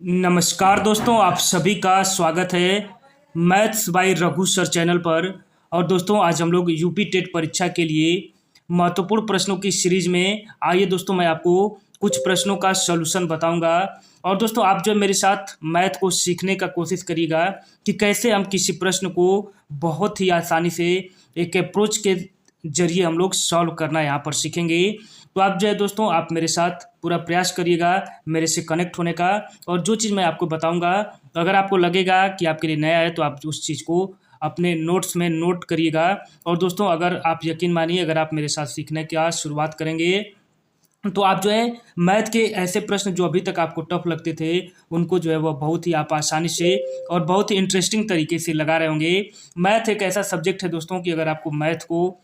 नमस्कार दोस्तों, आप सभी का स्वागत है maths by Raghu sir channel पर। और दोस्तों, आज हम लोग यूपी टेट परीक्षा के लिए महत्वपूर्ण प्रश्नों की सीरीज में आइए दोस्तों, मैं आपको कुछ प्रश्नों का सॉल्यूशन बताऊंगा। और दोस्तों, आप जो मेरे साथ मैथ को सीखने का कोशिश करिएगा कि कैसे हम किसी प्रश्न को बहुत ही आसानी से एक अप्रोच के जरिए हम लोग सॉल्व करना यहाँ पर सीखेंगे। तो आप जो है दोस्तों, आप मेरे साथ पूरा प्रयास करिएगा मेरे से कनेक्ट होने का। और जो चीज़ मैं आपको बताऊंगा, अगर आपको लगेगा कि आपके लिए नया है तो आप उस चीज़ को अपने नोट्स में नोट करिएगा। और दोस्तों, अगर आप यकीन मानिए, अगर आप मेरे साथ सीखने की शुरुआत करेंगे तो आप जो है मैथ के ऐसे प्रश्न जो अभी तक आपको टफ लगते थे, उनको जो है वह बहुत ही आप आसानी से और बहुत ही इंटरेस्टिंग तरीके से लगा रहे होंगे। मैथ एक ऐसा सब्जेक्ट है दोस्तों कि अगर आपको मैथ को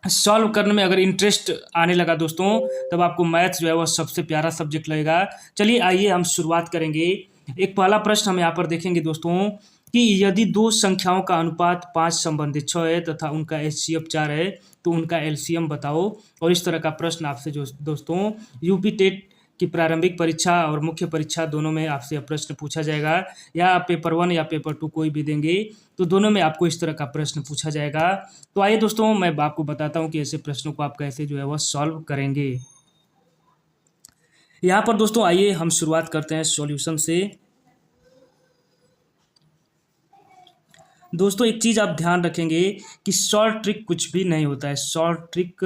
सॉल्व करने में अगर इंटरेस्ट आने लगा दोस्तों, तब आपको मैथ्स जो है वह सबसे प्यारा सब्जेक्ट लगेगा। चलिए आइए हम शुरुआत करेंगे। एक पहला प्रश्न हम यहाँ पर देखेंगे दोस्तों कि यदि दो संख्याओं का अनुपात 5:6 है तथा उनका एचसीएफ 4 है तो उनका एलसीएम बताओ। और इस तरह का प्रश्न आपसे जो दोस्तों यूपी टेट की प्रारंभिक परीक्षा और मुख्य परीक्षा दोनों में आपसे यह प्रश्न पूछा जाएगा, या आप पेपर 1 या पेपर 2 कोई भी देंगे तो दोनों में आपको इस तरह का प्रश्न पूछा जाएगा। तो आइए दोस्तों, मैं आपको बताता हूँ कि ऐसे प्रश्नों को आप कैसे जो है वह सॉल्व करेंगे। यहाँ पर दोस्तों आइए हम शुरुआत करते हैं सॉल्यूशन से। दोस्तों, एक चीज़ आप ध्यान रखेंगे कि शॉर्ट ट्रिक कुछ भी नहीं होता है। शॉर्ट ट्रिक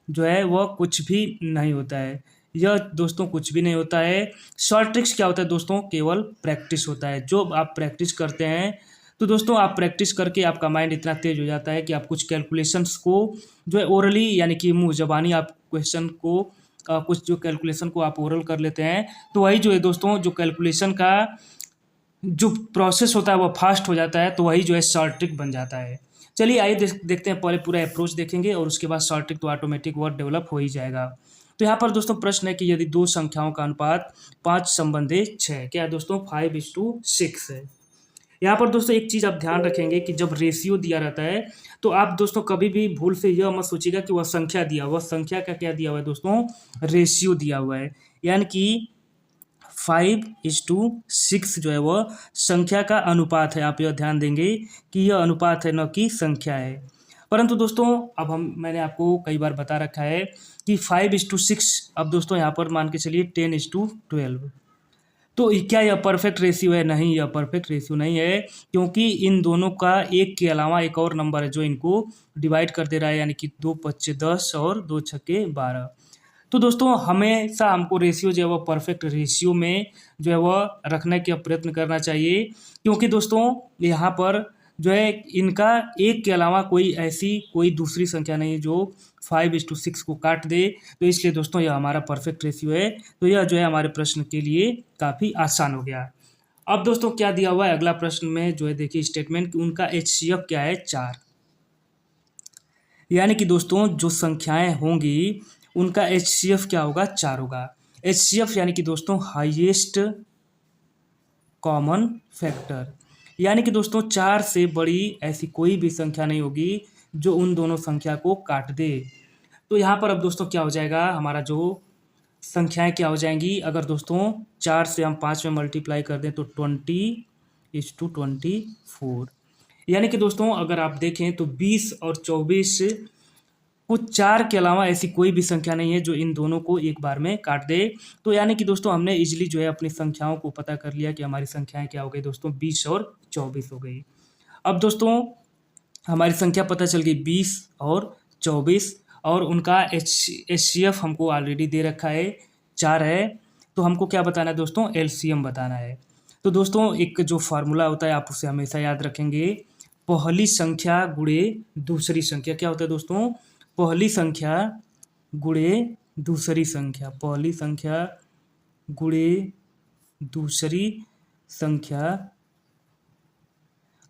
जो है वह कुछ भी नहीं होता है। यह दोस्तों कुछ भी नहीं होता है। शॉर्ट ट्रिक्स क्या होता है दोस्तों? केवल प्रैक्टिस होता है। जो आप प्रैक्टिस करते हैं तो दोस्तों, आप प्रैक्टिस करके आपका माइंड इतना तेज हो जाता है कि आप कुछ कैलकुलेशंस को जो है ओरली, यानी कि मुँह ज़बानी आप क्वेश्चन को कुछ जो कैलकुलेशन को आप ओरल कर लेते हैं, तो वही जो है दोस्तों, जो कैलकुलेशन का जो प्रोसेस होता है वो फास्ट हो जाता है, तो वही जो है शॉर्ट ट्रिक बन जाता है। चलिए आइए देखते हैं, पहले पूरा अप्रोच देखेंगे और उसके बाद शॉर्ट ट्रिक तो ऑटोमेटिक वर्ड डेवलप हो ही जाएगा। तो यहाँ पर दोस्तों प्रश्न है कि यदि दो संख्याओं का अनुपात 5:6, क्या है दोस्तों? 5:6 है। यहाँ पर दोस्तों एक चीज़ आप ध्यान रखेंगे कि जब रेशियो दिया रहता है तो आप दोस्तों कभी भी भूल से यह मत सोचिएगा कि वह संख्या दिया हुआ, संख्या का क्या दिया हुआ है दोस्तों? रेशियो दिया हुआ है। यानी कि 5:6 जो है वह संख्या का अनुपात है। आप यह ध्यान देंगे कि यह अनुपात है, न कि संख्या है। परंतु दोस्तों, अब मैंने आपको कई बार बता रखा है कि 5:6, अब दोस्तों यहाँ पर मान के चलिए 10:12। तो क्या यह परफेक्ट रेशियो है? नहीं, यह परफेक्ट रेशियो नहीं है, क्योंकि इन दोनों का एक के अलावा एक और नंबर है जो इनको डिवाइड कर दे रहा है, यानी कि 2×5 = 10 और 2×6 = 12। तो दोस्तों, हमेशा हमको रेशियो जो है वह परफेक्ट रेशियो में जो है वह रखने का प्रयत्न करना चाहिए, क्योंकि दोस्तों यहाँ पर जो है इनका एक के अलावा कोई दूसरी संख्या नहीं है जो 5:6 को काट दे। तो इसलिए दोस्तों यह हमारा परफेक्ट रेशियो है। तो यह जो है हमारे प्रश्न के लिए काफ़ी आसान हो गया। अब दोस्तों क्या दिया हुआ है अगला प्रश्न में, जो है देखिए स्टेटमेंट कि उनका एचसीएफ क्या है? 4। यानी कि दोस्तों जो संख्याएं होंगी उनका एचसीएफ क्या होगा? 4 होगा। एचसीएफ यानी कि दोस्तों हाईएस्ट कॉमन फैक्टर, यानी कि दोस्तों 4 से बड़ी ऐसी कोई भी संख्या नहीं होगी जो उन दोनों संख्या को काट दे। तो यहाँ पर अब दोस्तों क्या हो जाएगा, हमारा जो संख्याएं क्या हो जाएंगी, अगर दोस्तों 4 से हम 5 में मल्टीप्लाई कर दें तो 20:24। यानी कि दोस्तों अगर आप देखें तो 20 और 24 को 4 के अलावा ऐसी कोई भी संख्या नहीं है जो इन दोनों को एक बार में काट दे। तो यानी कि दोस्तों हमने इजीली जो है अपनी संख्याओं को पता कर लिया कि हमारी संख्याएं क्या हो गई दोस्तों? 20 और 24 हो गई। अब दोस्तों हमारी संख्या पता चल गई 20 और 24, और उनका एचसीएफ हमको ऑलरेडी दे रखा है, 4 है। तो हमको क्या बताना है दोस्तों? एलसीएम बताना है। तो दोस्तों एक जो फार्मूला होता है आप उसे हमेशा याद रखेंगे, पहली संख्या गुणे दूसरी संख्या। क्या होता है दोस्तों? पहली संख्या गुणे दूसरी संख्या, पहली संख्या गुणे दूसरी संख्या।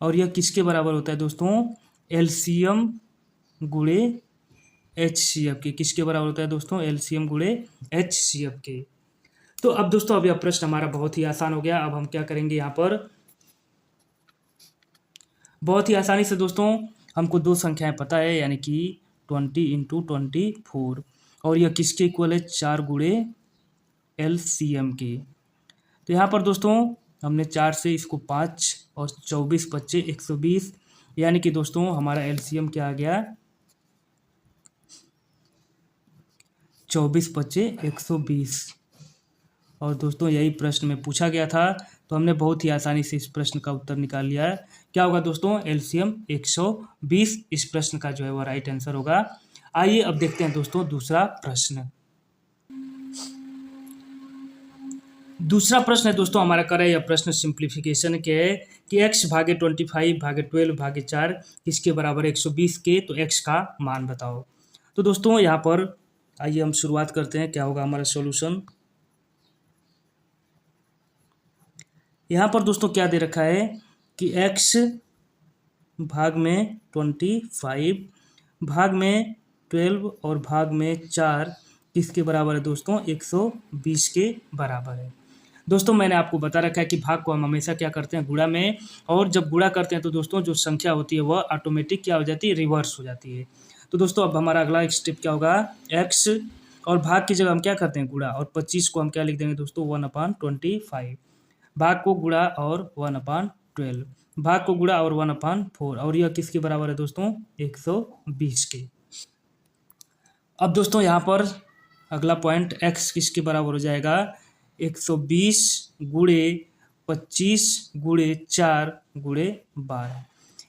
और यह किसके बराबर होता है दोस्तों? एलसीएम गुणे एचसीएफ के। किसके बराबर होता है दोस्तों? एलसीएम गुणे एचसीएफ के। तो अब दोस्तों अब यह प्रश्न हमारा बहुत ही आसान हो गया। अब हम क्या करेंगे, यहाँ पर बहुत ही आसानी से दोस्तों हमको दो संख्याएं पता है, यानी कि 20 × 24, और यह किसके इक्वल है? 4 गुणे एलसीएम के। तो यहाँ पर दोस्तों हमने 4 से इसको 5 और 24 बच्चे 120, यानी कि दोस्तों हमारा एलसीएम क्या आ गया, 24 बच्चे 120। और दोस्तों यही प्रश्न में पूछा गया था, तो हमने बहुत ही आसानी से इस प्रश्न का उत्तर निकाल लिया है। क्या होगा दोस्तों, एलसीएम 120 इस प्रश्न का जो है वो राइट आंसर होगा। आइए अब देखते हैं दोस्तों दूसरा प्रश्न। दूसरा प्रश्न है दोस्तों हमारा कर यह प्रश्न सिंप्लीफिकेशन के है कि x भागे 25 भागे 12 भागे 4 किसके बराबर 120 के, तो x का मान बताओ। तो दोस्तों यहाँ पर आइए हम शुरुआत करते हैं, क्या होगा हमारा सॉल्यूशन। यहाँ पर दोस्तों क्या दे रखा है कि x भाग में 25 भाग में 12 और भाग में 4 किसके बराबर है दोस्तों, 120 के बराबर है। दोस्तों मैंने आपको बता रखा है कि भाग को हम हमेशा क्या करते हैं, गुणा में, और जब गुणा करते हैं तो दोस्तों जो संख्या होती है वह ऑटोमेटिक क्या हो जाती है, रिवर्स हो जाती है। तो दोस्तों अब हमारा अगला स्टेप क्या होगा, x और भाग की जगह हम क्या करते हैं गुणा, और 25 को हम क्या लिख देंगे दोस्तों 1/25, भाग को गुणा और 1/12, भाग को गुणा और 1/4, और यह किसके बराबर है दोस्तों, 120 के। अब दोस्तों यहाँ पर अगला पॉइंट x किसके बराबर हो जाएगा, 120 गुणे 25 गुणे 4 गुणे 12।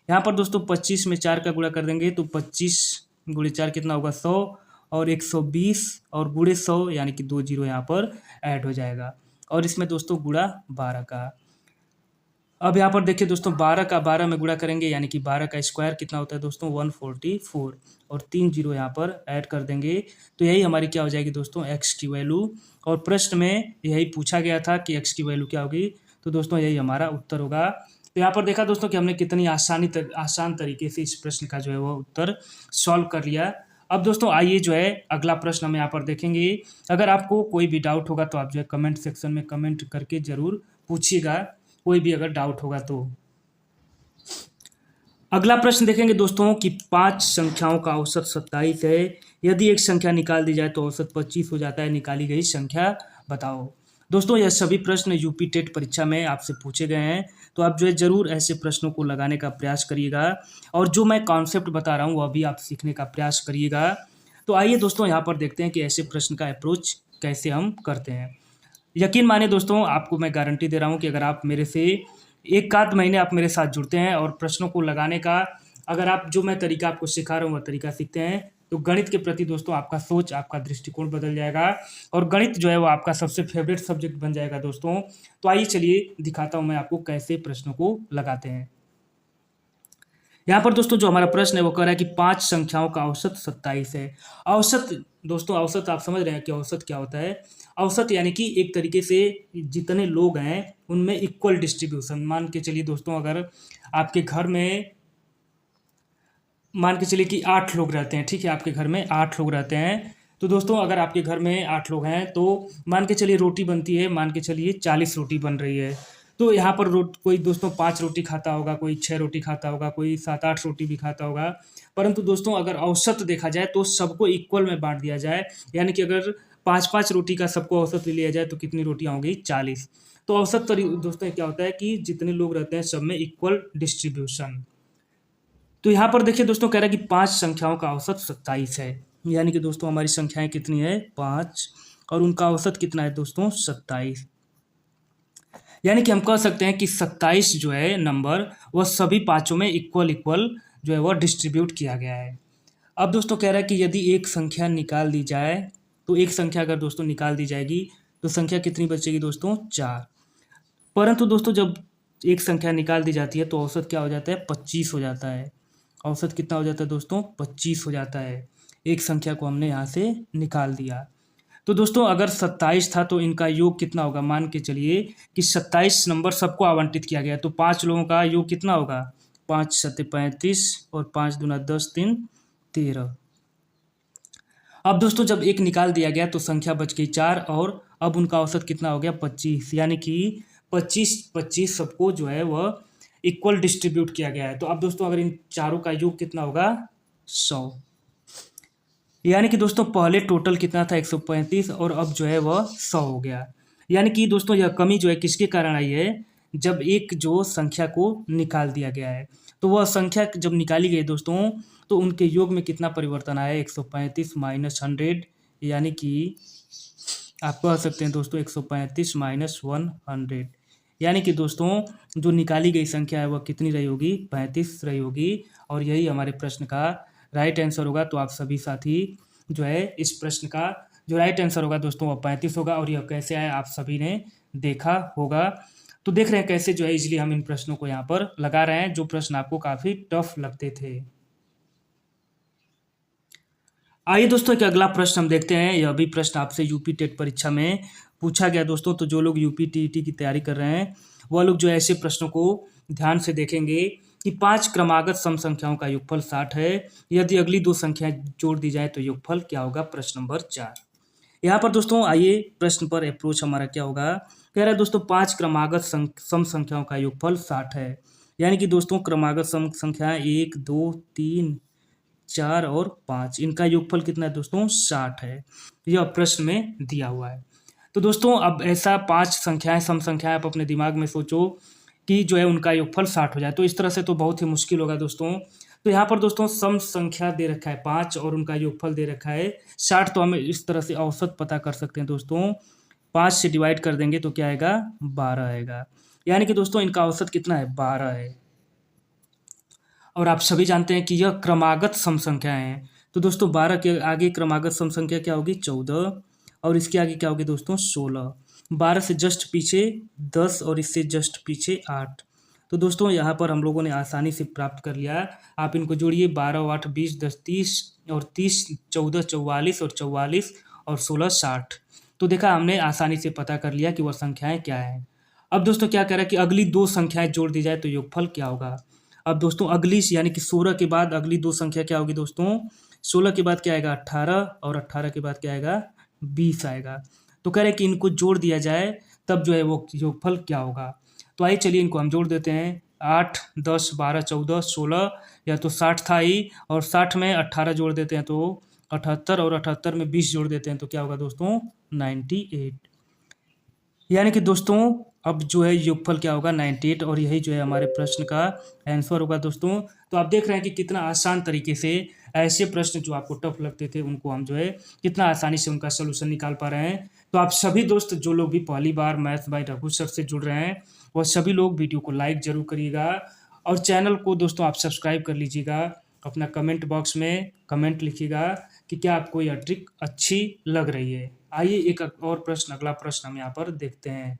यहाँ पर दोस्तों 25 में 4 का गुणा कर देंगे तो 25 गुणे 4 कितना होगा 100, और 120 और गुणे 100 यानी कि 2 जीरो यहाँ पर ऐड हो जाएगा, और इसमें दोस्तों गुणा 12 का। अब यहाँ पर देखिए दोस्तों 12 का 12 में गुणा करेंगे यानी कि 12 का स्क्वायर कितना होता है दोस्तों 144, और 3 जीरो यहाँ पर ऐड कर देंगे तो यही हमारी क्या हो जाएगी दोस्तों x की वैल्यू। और प्रश्न में यही पूछा गया था कि x की वैल्यू क्या होगी, तो दोस्तों यही हमारा उत्तर होगा। तो यहाँ पर देखा दोस्तों कि हमने कितनी आसान तरीके से इस प्रश्न का जो है वो उत्तर सॉल्व कर लिया। अब दोस्तों आइए जो है अगला प्रश्न हम यहाँ पर देखेंगे। अगर आपको कोई भी डाउट होगा तो आप जो है कमेंट सेक्शन में कमेंट करके ज़रूर पूछिएगा, कोई भी अगर डाउट होगा तो। अगला प्रश्न देखेंगे दोस्तों कि 5 संख्याओं का औसत 27 है, यदि एक संख्या निकाल दी जाए तो औसत 25 हो जाता है, निकाली गई संख्या बताओ। दोस्तों यह सभी प्रश्न यूपी टेट परीक्षा में आपसे पूछे गए हैं, तो आप जो है ज़रूर ऐसे प्रश्नों को लगाने का प्रयास करिएगा, और जो मैं कॉन्सेप्ट बता रहा हूँ वह भी आप सीखने का प्रयास करिएगा। तो आइए दोस्तों यहाँ पर देखते हैं कि ऐसे प्रश्न का अप्रोच कैसे हम करते हैं। यकीन मानिए दोस्तों, आपको मैं गारंटी दे रहा हूँ कि अगर आप मेरे से एक आध महीने आप मेरे साथ जुड़ते हैं और प्रश्नों को लगाने का अगर आप जो मैं तरीका आपको सिखा रहा हूँ वह तरीका सीखते हैं, तो गणित के प्रति दोस्तों आपका सोच, आपका दृष्टिकोण बदल जाएगा, और गणित जो है वो आपका सबसे फेवरेट सब्जेक्ट बन जाएगा दोस्तों। तो आइए चलिए दिखाता हूँ मैं आपको कैसे प्रश्नों को लगाते हैं। यहाँ पर दोस्तों जो हमारा प्रश्न है वो कह रहा है कि 5 संख्याओं का औसत 27 है। औसत दोस्तों, औसत आप समझ रहे हैं कि औसत क्या होता है। औसत यानी कि एक तरीके से जितने लोग हैं उनमें इक्वल डिस्ट्रीब्यूशन। मान के चलिए दोस्तों, अगर आपके घर में मान के चलिए कि 8 लोग रहते हैं, ठीक है, आपके घर में 8 लोग रहते हैं, तो दोस्तों अगर आपके घर में 8 लोग हैं तो मान के चलिए रोटी बनती है, मान के चलिए 40 रोटी बन रही है। तो यहाँ पर कोई दोस्तों 5 रोटी खाता होगा, कोई 6 रोटी खाता होगा, कोई 7-8 रोटी भी खाता होगा। परंतु दोस्तों अगर औसत देखा जाए तो सबको इक्वल में बांट दिया जाए, यानी कि अगर 5-5 रोटी का सबको औसत ले लिया जाए तो कितनी रोटियाँ होंगी, 40। तो औसत दोस्तों क्या होता है कि जितने लोग रहते हैं सब में इक्वल डिस्ट्रीब्यूशन। तो यहाँ पर देखिए दोस्तों कह रहा है कि 5 संख्याओं का औसत 27 है, यानी कि दोस्तों हमारी संख्याएं कितनी है 5, और उनका औसत कितना है दोस्तों 27। यानी कि हम कह सकते हैं कि 27 जो है नंबर वह सभी पाँचों में इक्वल जो है वह डिस्ट्रीब्यूट किया गया है। अब दोस्तों कह रहा है कि यदि एक संख्या निकाल दी जाए, तो एक संख्या अगर दोस्तों निकाल दी जाएगी तो संख्या कितनी बचेगी दोस्तों 4। परंतु दोस्तों जब एक संख्या निकाल दी जाती है तो औसत क्या हो जाता है 25 हो जाता है। औसत कितना हो जाता है दोस्तों 25 हो जाता है। एक संख्या को हमने यहाँ से निकाल दिया। तो दोस्तों अगर 27 था तो इनका योग कितना होगा, मान के चलिए कि 27 नंबर सबको आवंटित किया गया, तो 5 लोगों का योग कितना होगा 5 7 35 और 5 दूना 10 3 13। अब दोस्तों जब एक निकाल दिया गया तो संख्या बच गई 4, और अब उनका औसत कितना हो गया 25, यानी कि 25 सबको जो है वह इक्वल डिस्ट्रीब्यूट किया गया है। तो अब दोस्तों अगर इन चारों का योग कितना होगा 100, यानी कि दोस्तों पहले टोटल कितना था 135 और अब जो है वह 100 हो गया। यानी कि दोस्तों यह कमी जो है किसके कारण आई है, जब एक जो संख्या को निकाल दिया गया है, तो वह संख्या जब निकाली गई दोस्तों, तो उनके योग में कितना परिवर्तन आया, 135 माइनस 100, यानी कि आप कह सकते हैं दोस्तों 135 माइनस 100, यानी कि दोस्तों जो निकाली गई संख्या है वह कितनी रही होगी, 35 रही होगी। और यही हमारे प्रश्न का राइट आंसर होगा। तो आप सभी साथी जो है इस प्रश्न का जो राइट आंसर होगा दोस्तों वह 35 होगा। और यह कैसे आया आप सभी ने देखा होगा। तो देख रहे हैं कैसे जो है इजली हम इन प्रश्नों को यहाँ पर लगा रहे हैं, जो प्रश्न आपको काफ़ी टफ लगते थे। आइए दोस्तों एक अगला प्रश्न हम देखते हैं। यह भी प्रश्न आपसे यूपी टेट परीक्षा में पूछा गया दोस्तों। तो जो लोग यूपी टीईटी की तैयारी कर रहे हैं वह लोग जो है ऐसे प्रश्नों को ध्यान से देखेंगे कि 5 क्रमागत सम संख्याओं का योगफल 60 है। यदि अगली दो संख्याएं जोड़ दी जाए तो योगफल क्या होगा, प्रश्न नंबर 4। यहाँ पर दोस्तों आइए प्रश्न पर अप्रोच हमारा क्या होगा। कह रहा है दोस्तों 5 क्रमागत सम संख्याओं का योगफल 60 है। यानी कि दोस्तों क्रमागत सम संख्या 1 2 3 4 और 5, इनका योगफल कितना है दोस्तों, 60 है। यह प्रश्न में दिया हुआ है। तो दोस्तों अब ऐसा 5 संख्याएं सम संख्याएं आप अपने दिमाग में सोचो कि जो है उनका योगफल 60 हो जाए। तो इस तरह से तो बहुत ही मुश्किल होगा दोस्तों। तो यहाँ पर दोस्तों सम संख्या दे रखा है 5 और उनका योगफल दे रखा है 60। तो हम इस तरह से औसत पता कर सकते हैं दोस्तों। 5 से डिवाइड कर देंगे तो क्या आएगा, 12 आएगा। यानी कि दोस्तों इनका औसत कितना है, 12 है। और आप सभी जानते हैं कि यह क्रमागत सम संख्याएं हैं। तो दोस्तों 12 के आगे क्रमागत सम संख्या क्या होगी, 14। और इसके आगे क्या होगी दोस्तों, 16। 12 से जस्ट पीछे 10 और इससे जस्ट पीछे 8। तो दोस्तों यहाँ पर हम लोगों ने आसानी से प्राप्त कर लिया। आप इनको जोड़िए, 12 8 20 10 30 और 30 14 44 और 44 और 16 60। तो देखा हमने आसानी से पता कर लिया कि वह संख्याएं क्या हैं। अब दोस्तों क्या कह रहा है कि अगली दो संख्याएं जोड़ दी जाए तो योगफल क्या होगा। अब दोस्तों अगली यानी कि 16 के बाद अगली दो संख्या क्या होगी दोस्तों, 16 के बाद क्या आएगा 18 और 18 के बाद क्या आएगा 20 आएगा। तो कह रहे हैं कि इनको जोड़ दिया जाए तब जो है वो योगफल क्या होगा। तो आइए चलिए इनको हम जोड़ देते हैं। 8 10 12 14 16, या तो 60 था ही, और 60 में 18 जोड़ देते हैं तो 78, और 78 में 20 जोड़ देते हैं तो क्या होगा दोस्तों, 98। यानी कि दोस्तों अब जो है योगफल क्या होगा, 98। और यही जो है हमारे प्रश्न का आंसर होगा दोस्तों। तो आप देख रहे हैं कि कितना आसान तरीके से ऐसे प्रश्न जो आपको टफ लगते थे उनको हम जो है कितना आसानी से उनका सोल्यूशन निकाल पा रहे हैं। तो आप सभी दोस्त जो लोग भी पहली बार मैथ्स बाय रघु सर से जुड़ रहे हैं वह सभी लोग वीडियो को लाइक जरूर करिएगा और चैनल को दोस्तों आप सब्सक्राइब कर लीजिएगा। अपना कमेंट बॉक्स में कमेंट लिखिएगा कि क्या आपको यह ट्रिक अच्छी लग रही है। आइए एक और प्रश्न, अगला प्रश्न हम यहाँ पर देखते हैं।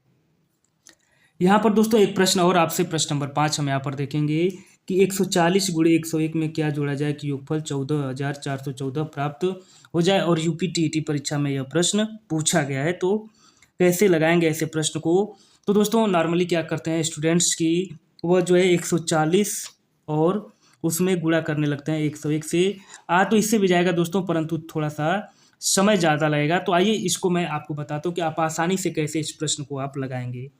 यहाँ पर दोस्तों एक प्रश्न और आपसे, प्रश्न नंबर 5 हम यहाँ पर देखेंगे कि 140 गुणे 101 में क्या जोड़ा जाए कि योगफल 14,414 प्राप्त हो जाए। और यूपी टीईटी परीक्षा में यह प्रश्न पूछा गया है। तो कैसे लगाएंगे ऐसे प्रश्न को। तो दोस्तों नॉर्मली क्या करते हैं स्टूडेंट्स की, वह जो है 140 और उसमें गुणा करने लगते हैं 101 से। तो इससे भी जाएगा दोस्तों, परंतु थोड़ा सा समय ज़्यादा लगेगा। तो आइए इसको मैं आपको बताता हूँ कि आप आसानी से कैसे इस प्रश्न को आप लगाएंगे।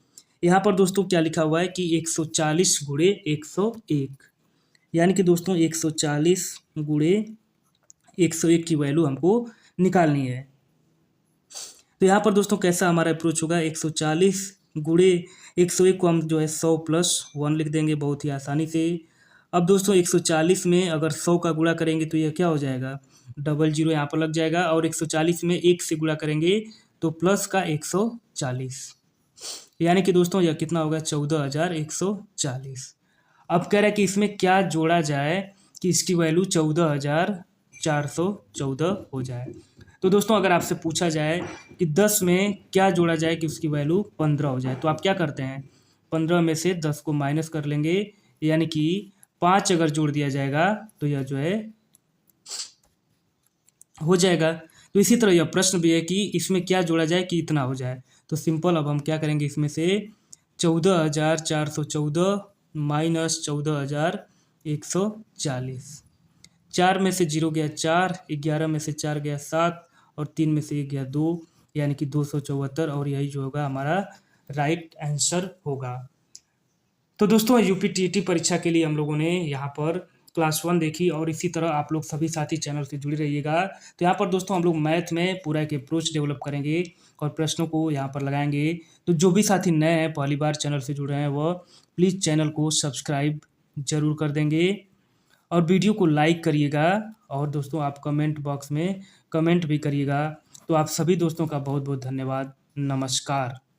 यहाँ पर दोस्तों क्या लिखा हुआ है कि 140 गुणे 101, यानी कि दोस्तों 140 गुणे 101 की वैल्यू हमको निकालनी है। तो यहाँ पर दोस्तों कैसा हमारा अप्रोच होगा, 140 गुणे 101 को हम जो है 100 प्लस 1 लिख देंगे बहुत ही आसानी से। अब दोस्तों 140 में अगर 100 का गुणा करेंगे तो यह क्या हो जाएगा, डबल जीरो यहाँ पर लग जाएगा। और 140 में 1 से गुणा करेंगे तो प्लस का 140, यानी कि दोस्तों यह कितना होगा, 14,140। अब कह रहा है कि इसमें क्या जोड़ा जाए कि इसकी वैल्यू 14,414 हो जाए। तो दोस्तों अगर आपसे पूछा जाए कि 10 में क्या जोड़ा जाए कि उसकी वैल्यू 15 हो जाए, तो आप क्या करते हैं, 15 में से 10 को माइनस कर लेंगे, यानी कि 5 अगर जोड़ दिया जाएगा तो यह जो है हो जाएगा। तो इसी तरह यह प्रश्न भी है कि इसमें क्या जोड़ा जाए कि इतना हो जाए। तो सिंपल अब हम क्या करेंगे, इसमें से 14,414 माइनस 14,140, 4 में से 0 गया 4, 11 में से 4 गया 7 और 3 में से 1 गया 2, यानी कि 274। और यही जो होगा हमारा राइट आंसर होगा। तो दोस्तों यूपी टीईटी परीक्षा के लिए हम लोगों ने यहाँ पर क्लास 1 देखी और इसी तरह आप लोग सभी साथी चैनल से जुड़े रहिएगा। तो यहाँ पर दोस्तों हम लोग मैथ में पूरा एक अप्रोच डेवलप करेंगे और प्रश्नों को यहाँ पर लगाएँगे। तो जो भी साथी नए हैं, पहली बार चैनल से जुड़ रहे हैं, वह प्लीज़ चैनल को सब्सक्राइब ज़रूर कर देंगे और वीडियो को लाइक करिएगा और दोस्तों आप कमेंट बॉक्स में कमेंट भी करिएगा। तो आप सभी दोस्तों का बहुत-बहुत धन्यवाद। नमस्कार।